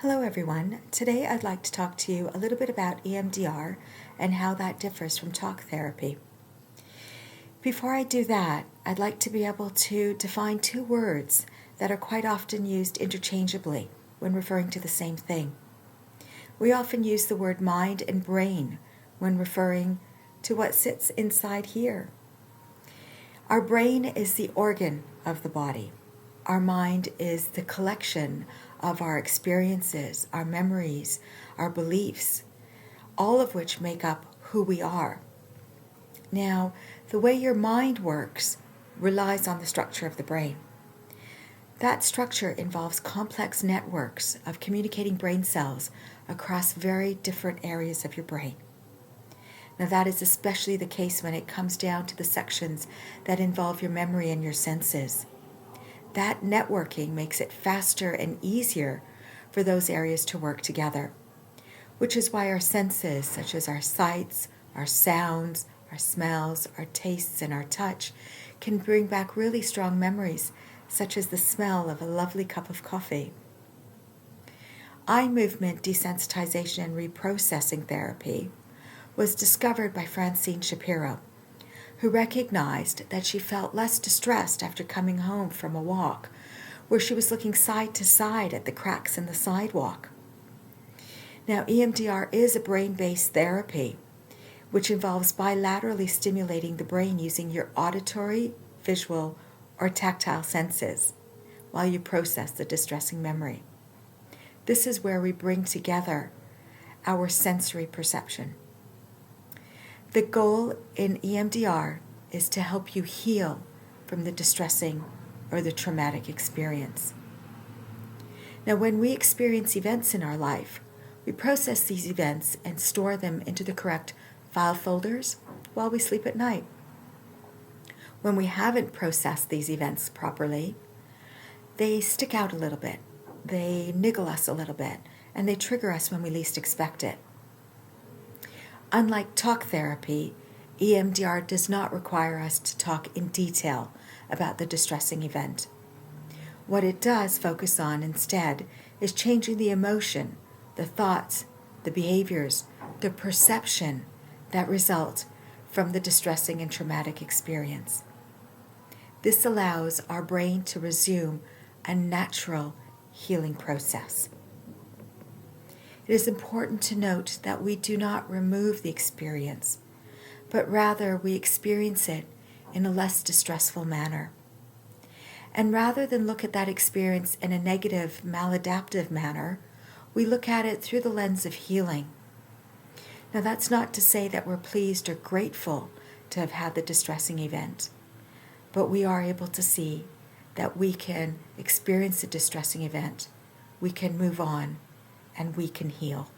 Hello everyone. Today I'd like to talk to you a little bit about EMDR and how that differs from talk therapy. Before I do that, I'd like to be able to define two words that are quite often used interchangeably when referring to the same thing. We often use the word mind and brain when referring to what sits inside here. Our brain is the organ of the body. Our mind is the collection of our experiences, our memories, our beliefs, all of which make up who we are. Now, the way your mind works relies on the structure of the brain. That structure involves complex networks of communicating brain cells across very different areas of your brain. Now, that is especially the case when it comes down to the sections that involve your memory and your senses. That networking makes it faster and easier for those areas to work together, which is why our senses, such as our sights, our sounds, our smells, our tastes, and our touch, can bring back really strong memories, such as the smell of a lovely cup of coffee. Eye movement desensitization and reprocessing therapy was discovered by Francine Shapiro, who recognized that she felt less distressed after coming home from a walk, where she was looking side to side at the cracks in the sidewalk. Now, EMDR is a brain-based therapy, which involves bilaterally stimulating the brain using your auditory, visual, or tactile senses while you process the distressing memory. This is where we bring together our sensory perception. The goal in EMDR is to help you heal from the distressing or the traumatic experience. Now, when we experience events in our life, we process these events and store them into the correct file folders while we sleep at night. When we haven't processed these events properly, they stick out a little bit, they niggle us a little bit, and they trigger us when we least expect it. Unlike talk therapy, EMDR does not require us to talk in detail about the distressing event. What it does focus on instead is changing the emotion, the thoughts, the behaviors, the perception that result from the distressing and traumatic experience. This allows our brain to resume a natural healing process. It is important to note that we do not remove the experience, but rather we experience it in a less distressful manner. And rather than look at that experience in a negative, maladaptive manner, we look at it through the lens of healing. Now, that's not to say that we're pleased or grateful to have had the distressing event, but we are able to see that we can experience a distressing event, we can move on, and we can heal.